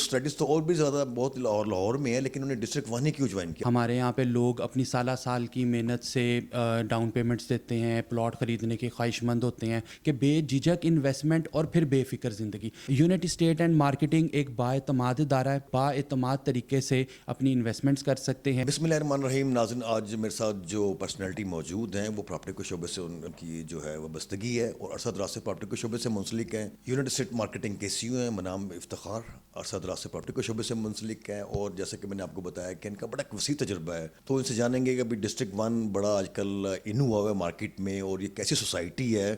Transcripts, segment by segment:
Studies تو اور بھی زیادہ بہت لاہور میں ہے، لیکن انہوں نے ڈسٹرکٹ 1 ہی کیوں جوائن کیا؟ ہمارے یہاں پہ لوگ اپنی سالہ سال کی محنت سے ڈاؤن پیمنٹس دیتے ہیں، پلاٹ خریدنے کے خواہش مند ہوتے ہیں کہ بے جھجک انویسٹمنٹ اور پھر بے فکر زندگی. یونٹ اسٹیٹ اینڈ مارکیٹنگ ایک با اعتماد ادارہ ہے، با اعتماد طریقے سے اپنی انویسٹمنٹس کر سکتے ہیں. بسم اللہ الرحمن الرحیم. ناظرین، آج میرے ساتھ جو پرسنالٹی موجود ہیں وہ پراپرٹی کے شعبے سے ان کی جو ہے وابستگی ہے اور عرصہ دراز سے پراپرٹی کے شعبے سے منسلک ہیں. یونٹ اسٹیٹ مارکیٹنگ کے سی او ہیں منام افتخار، عرصہ دراز سے پراپرٹی کے شعبے سے منسلک ہیں، اور جیسے کہ میں نے آپ کو بتایا کہ ان کا بڑا وسیع تجربہ ہے. تو ان سے جانیں گے کہ ابھی ڈسٹرکٹ 1 بڑا آج کل ان ہوا ہے مارکیٹ میں، اور یہ کیسی سوسائٹی ہے،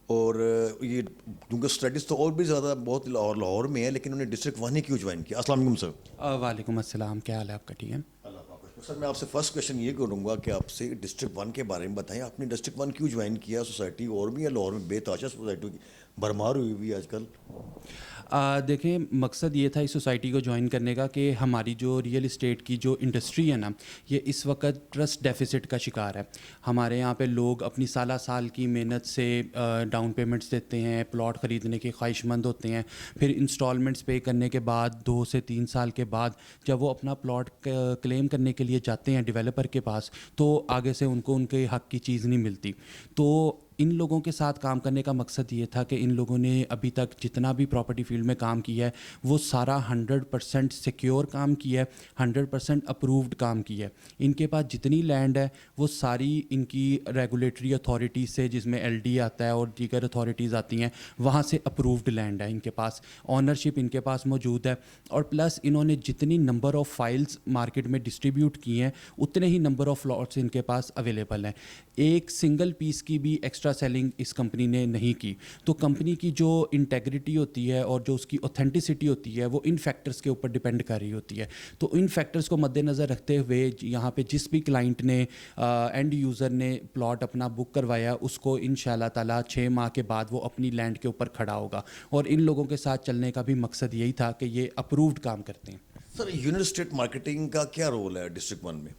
اور یہ کیونکہ اسٹڈیز تو اور بھی زیادہ بہت لاہور میں ہے، لیکن انہوں نے ڈسٹرکٹ 1 ہی کیوں جوائن کیا؟ السلام علیکم سر. وعلیکم السلام، کیا حال ہے آپ کا؟ ٹھیک ہے. سر میں آپ سے فرسٹ کویشچن یہ کروں گا کہ آپ سے ڈسٹرکٹ 1 کے بارے میں بتائیں. آپ نے ڈسٹرکٹ 1 کیوں جوائن کیا؟ سوسائٹی اور بھی ہے لاہور میں، بے تحاشا سوسائٹی کی بھرمار ہوئی ہوئی آج کل. دیکھیں، مقصد یہ تھا اس سوسائٹی کو جوائن کرنے کا کہ ہماری جو ریئل اسٹیٹ کی جو انڈسٹری ہے نا، یہ اس وقت ٹرسٹ ڈیفیسٹ کا شکار ہے. ہمارے یہاں پہ لوگ اپنی سالہ سال کی محنت سے ڈاؤن پیمنٹس دیتے ہیں، پلاٹ خریدنے کے خواہش مند ہوتے ہیں، پھر انسٹالمنٹس پے کرنے کے بعد 2 سے 3 سال کے بعد جب وہ اپنا پلاٹ کلیم کرنے کے لیے جاتے ہیں ڈیولپر کے پاس، تو آگے سے ان کو ان کے حق کی چیز نہیں ملتی. تو ان لوگوں کے ساتھ کام کرنے کا مقصد یہ تھا کہ ان لوگوں نے ابھی تک جتنا بھی پراپرٹی فیلڈ میں کام کیا ہے وہ سارا 100% سیکیور کام کیا ہے، 100% اپرووڈ کام کیا ہے. ان کے پاس جتنی لینڈ ہے وہ ساری ان کی ریگولیٹری اتھارٹی سے، جس میں ایل ڈی آتا ہے اور دیگر اتھارٹیز آتی ہیں، وہاں سے اپرووڈ لینڈ ہے ان کے پاس، آنرشپ ان کے پاس موجود ہے. اور پلس انہوں نے جتنی نمبر آف فائلز مارکیٹ میں ڈسٹریبیوٹ کی ہیں اتنے ہی نمبر آف لاٹس ان کے پاس اویلیبل ہیں. ایک سنگل پیس کی بھی ایکسٹرا سیلنگ اس کمپنی نے نہیں کی. تو کمپنی کی جو انٹیگریٹی ہوتی ہے اور جو اس کی اوتھینٹسٹی ہوتی ہے وہ ان فیکٹرز کے اوپر ڈپینڈ کر رہی ہوتی ہے. تو ان فیکٹرز کو مد نظر رکھتے ہوئے یہاں پہ جس بھی کلائنٹ نے اینڈ یوزر نے پلاٹ اپنا بک کروایا، اس کو ان شاء اللہ تعالیٰ 6 ماہ کے بعد وہ اپنی لینڈ کے اوپر کھڑا ہوگا. اور ان لوگوں کے ساتھ چلنے کا بھی مقصد یہی تھا کہ یہ اپرووڈ کام کرتے ہیں. سر، یونٹ اسٹیٹ مارکیٹنگ کا کیا رول ہے ڈسٹرکٹ 1 میں؟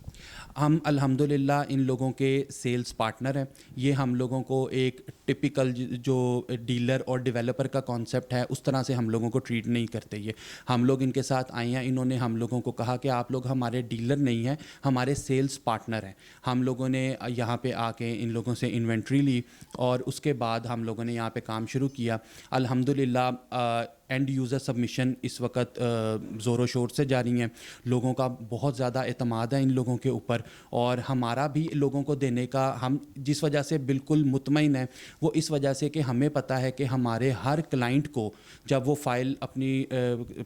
ہم الحمدللہ ان لوگوں کے سیلز پارٹنر ہیں. یہ ہم لوگوں کو ایک ٹپیکل جو ڈیلر اور ڈیولپر کا کانسیپٹ ہے اس طرح سے ہم لوگوں کو ٹریٹ نہیں کرتے. یہ ہم لوگ ان کے ساتھ آئے ہیں، انہوں نے ہم لوگوں کو کہا کہ آپ لوگ ہمارے ڈیلر نہیں ہیں، ہمارے سیلز پارٹنر ہیں. ہم لوگوں نے یہاں پہ آ کے ان لوگوں سے انوینٹری لی اور اس کے بعد ہم لوگوں نے یہاں پہ کام شروع کیا. الحمدللہ اینڈ یوزر سبمیشن اس وقت زور و شور سے جاری ہیں. لوگوں کا بہت زیادہ اعتماد ہے ان لوگوں کے اوپر، اور ہمارا بھی لوگوں کو دینے کا، ہم جس وجہ سے بالکل مطمئن ہیں وہ اس وجہ سے کہ ہمیں پتہ ہے کہ ہمارے ہر کلائنٹ کو جب وہ فائل اپنی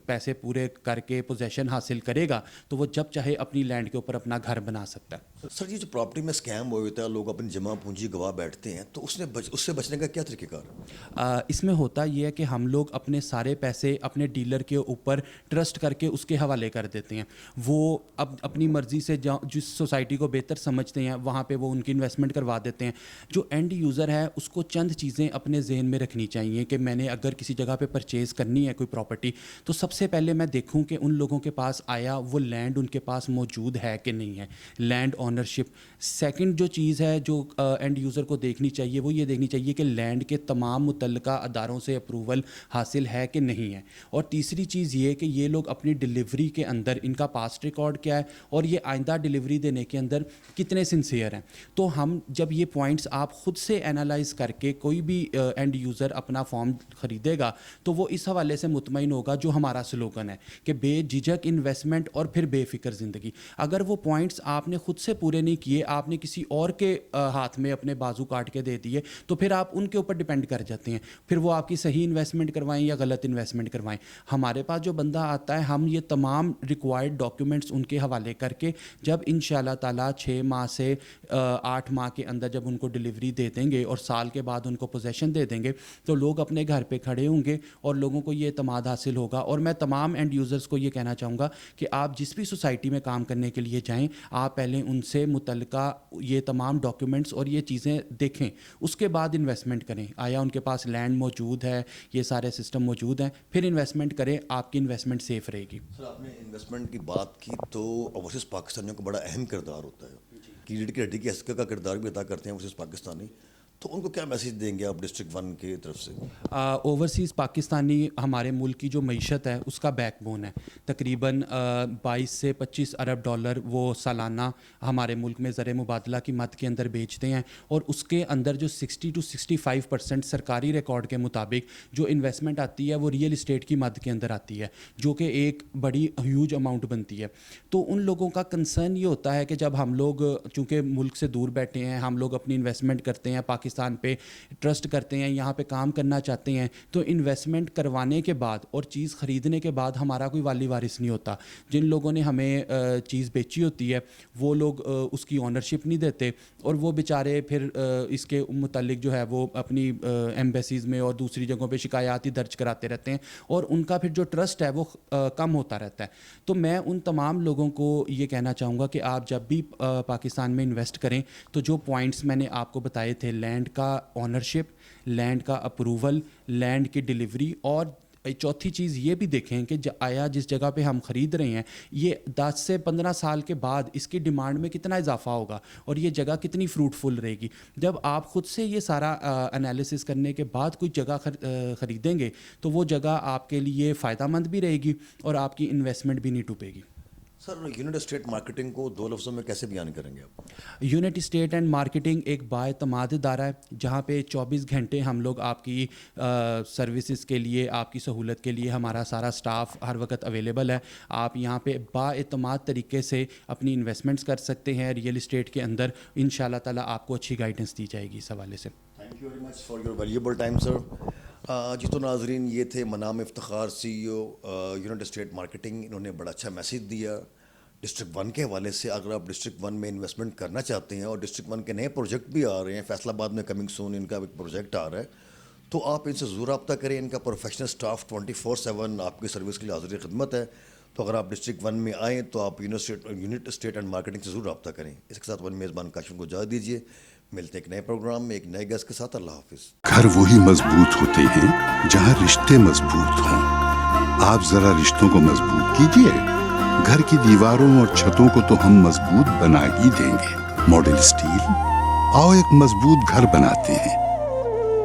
پیسے پورے کر کے پوزیشن حاصل کرے گا تو وہ جب چاہے اپنی لینڈ کے اوپر اپنا گھر بنا سکتا ہے. سر، یہ جو پراپرٹی میں اسکیم ہوتا ہے، لوگ اپنی جمع پونجی گوا بیٹھتے ہیں، تو اس سے بچنے کا کیا طریقہ کار؟ اس میں ہوتا یہ ہے کہ ہم لوگ اپنے سارے پیسے اپنے ڈیلر کے اوپر ٹرسٹ کر کے اس کے حوالے کر دیتے ہیں. وہ اب اپنی مرضی سے جس سوسائٹی کو بہتر سمجھتے ہیں وہاں پہ وہ ان کی انویسٹمنٹ کروا دیتے ہیں. جو اینڈ یوزر ہے اس کو چند چیزیں اپنے ذہن میں رکھنی چاہیے کہ میں نے اگر کسی جگہ پہ پرچیز کرنی ہے کوئی پراپرٹی، تو سب سے پہلے میں دیکھوں کہ ان لوگوں کے پاس آیا وہ لینڈ ان کے پاس موجود ہے کہ نہیں ہے، لینڈ آنرشپ. سیکنڈ جو چیز ہے جو اینڈ یوزر کو دیکھنی چاہیے وہ یہ دیکھنی چاہیے کہ لینڈ کے تمام متعلقہ اداروں سے اپروول حاصل ہے کہ نہیں ہے. اور تیسری چیز یہ کہ یہ لوگ اپنی ڈلیوری کے اندر ان کا پاسٹ ریکارڈ کیا ہے اور یہ آئندہ ڈلیوری دینے کے اندر کتنے سنسیئر ہیں. تو ہم جب یہ پوائنٹس آپ خود سے انالائز کر کے کوئی بھی اینڈ یوزر اپنا فارم خریدے گا تو وہ اس حوالے سے مطمئن ہوگا جو ہمارا سلوگن ہے کہ بے جھجک انویسٹمنٹ اور پھر بے فکر زندگی. اگر وہ پوائنٹس آپ نے خود سے پورے نہیں کیے، آپ نے کسی اور کے ہاتھ میں اپنے بازو کاٹ کے دے دیے، تو پھر آپ ان کے اوپر ڈپینڈ کر جاتے ہیں، پھر وہ آپ کی صحیح انویسٹمنٹ کروائیں یا غلط انویسٹمنٹ کروائیں. ہمارے پاس جو بندہ آتا ہے ہم یہ تمام ریکوائرڈ ڈاکیومنٹس ان کے حوالے کر کے جب ان شاء اللہ تعالیٰ 6 ماہ سے 8 ماہ کے اندر جب ان کو ڈلیوری دے دیں گے اور سال کے بعد ان کو پوزیشن دے دیں گے تو لوگ اپنے گھر پہ کھڑے ہوں گے اور لوگوں کو یہ اعتماد حاصل ہوگا. اور میں تمام اینڈ یوزرز کو یہ کہنا چاہوں گا کہ آپ جس بھی سوسائٹی میں کام کرنے کے لیے جائیں، آپ پہلے ان سے متعلقہ یہ تمام ڈاکیومنٹس اور یہ چیزیں دیکھیں، اس کے بعد انویسٹمنٹ کریں. آیا ان کے پاس لینڈ موجود ہے، یہ سارے سسٹم موجود ہیں، پھر انویسٹمنٹ کریں، آپ کی انویسٹمنٹ سیف رہے گی. سر، آپ نے انویسٹمنٹ کی بات کی تو اوورسیز پاکستانیوں کا بڑا اہم کردار ہوتا ہے، کیڑ کی ہڈی کی حیثیت کا کردار بھی ادا کرتے ہیں اوورسیز پاکستانی. تو ان کو کیا میسیج دیں گے آپ ڈسٹرکٹ 1 کی طرف سے؟ اوورسیز پاکستانی ہمارے ملک کی جو معیشت ہے اس کا بیک بون ہے. تقریباً 22 سے 25 ارب ڈالر وہ سالانہ ہمارے ملک میں زر مبادلہ کی مد کے اندر بیچتے ہیں, اور اس کے اندر جو 60 to 65% سرکاری ریکارڈ کے مطابق جو انویسٹمنٹ آتی ہے وہ ریئل اسٹیٹ کی مد کے اندر آتی ہے, جو کہ ایک بڑی ہیوج اماؤنٹ بنتی ہے. تو ان لوگوں کا کنسرن یہ ہوتا ہے کہ جب ہم لوگ چونکہ ملک سے دور بیٹھے ہیں, ہم لوگ اپنی انویسٹمنٹ کرتے ہیں, پاکستان پہ ٹرسٹ کرتے ہیں, یہاں پہ کام کرنا چاہتے ہیں, تو انویسٹمنٹ کروانے کے بعد اور چیز خریدنے کے بعد ہمارا کوئی والی وارث نہیں ہوتا. جن لوگوں نے ہمیں چیز بیچی ہوتی ہے وہ لوگ اس کی اونرشپ نہیں دیتے, اور وہ بیچارے پھر اس کے متعلق جو ہے وہ اپنی ایمبیسیز میں اور دوسری جگہوں پہ شکایات ہی درج کراتے رہتے ہیں, اور ان کا پھر جو ٹرسٹ ہے وہ کم ہوتا رہتا ہے. تو میں ان تمام لوگوں کو یہ کہنا چاہوں گا کہ آپ جب بھی پاکستان میں انویسٹ کریں تو جو پوائنٹس میں نے آپ کو بتائے تھے, لینڈ کا اونرشپ, لینڈ کا اپروول, لینڈ کی ڈیلیوری, اور چوتھی چیز یہ بھی دیکھیں کہ آیا جس جگہ پہ ہم خرید رہے ہیں یہ 10 سے 15 سال کے بعد اس کی ڈیمانڈ میں کتنا اضافہ ہوگا اور یہ جگہ کتنی فروٹفل رہے گی. جب آپ خود سے یہ سارا انالیسس کرنے کے بعد کوئی جگہ خریدیں گے تو وہ جگہ آپ کے لیے فائدہ مند بھی رہے گی اور آپ کی انویسٹمنٹ بھی نہیں ٹوٹے گی. سر, یونٹ اسٹیٹ مارکیٹنگ کو 2 لفظوں میں کیسے بیان کریں گے آپ؟ یونٹ اسٹیٹ اینڈ مارکیٹنگ ایک بااعتماد ادارہ ہے جہاں پہ 24 گھنٹے ہم لوگ آپ کی سروسز کے لیے, آپ کی سہولت کے لیے ہمارا سارا سٹاف ہر وقت اویلیبل ہے. آپ یہاں پہ بااعتماد طریقے سے اپنی انویسٹمنٹس کر سکتے ہیں ریئل اسٹیٹ کے اندر. ان شاء اللہ تعالیٰ آپ کو اچھی گائیڈنس دی جائے گی اس حوالے سے. Thank you very much for your valuable time sir. جی تو ناظرین, یہ تھے منام Iftikhar, CEO unit estate marketing. انہوں نے بڑا اچھا میسیج دیا ڈسٹرکٹ 1 کے حوالے سے. اگر آپ ڈسٹرکٹ 1 میں انویسٹمنٹ کرنا چاہتے ہیں اور ڈسٹرکٹ 1 کے نئے پروجیکٹ بھی آ رہے ہیں, فیصل آباد میں کمنگ سون ان کا ایک پروجیکٹ آ رہا ہے, تو آپ ان سے ضرور رابطہ کریں. ان کا پروفیشنل سٹاف 24/7 آپ کی سروس کے لیے حاضر خدمت ہے. تو اگر آپ ڈسٹرکٹ 1 میں آئیں تو آپ یونٹ اسٹیٹ اینڈ مارکیٹنگ سے ضرور رابطہ کریں. اس کے ساتھ ون میزبان کاشف کو اجازت دیجیے. ملتے ایک نئے پروگرام میں ایک نئے گیسٹ کے ساتھ. اللہ حافظ. گھر وہی مضبوط ہوتے ہیں جہاں رشتے مضبوط ہوں. آپ ذرا رشتوں کو مضبوط کیجیے. گھر کی دیواروں اور چھتوں کو تو ہم مضبوط بنا ہی دیں گے. ماڈل اسٹیل, آؤ ایک مضبوط گھر بناتے ہیں.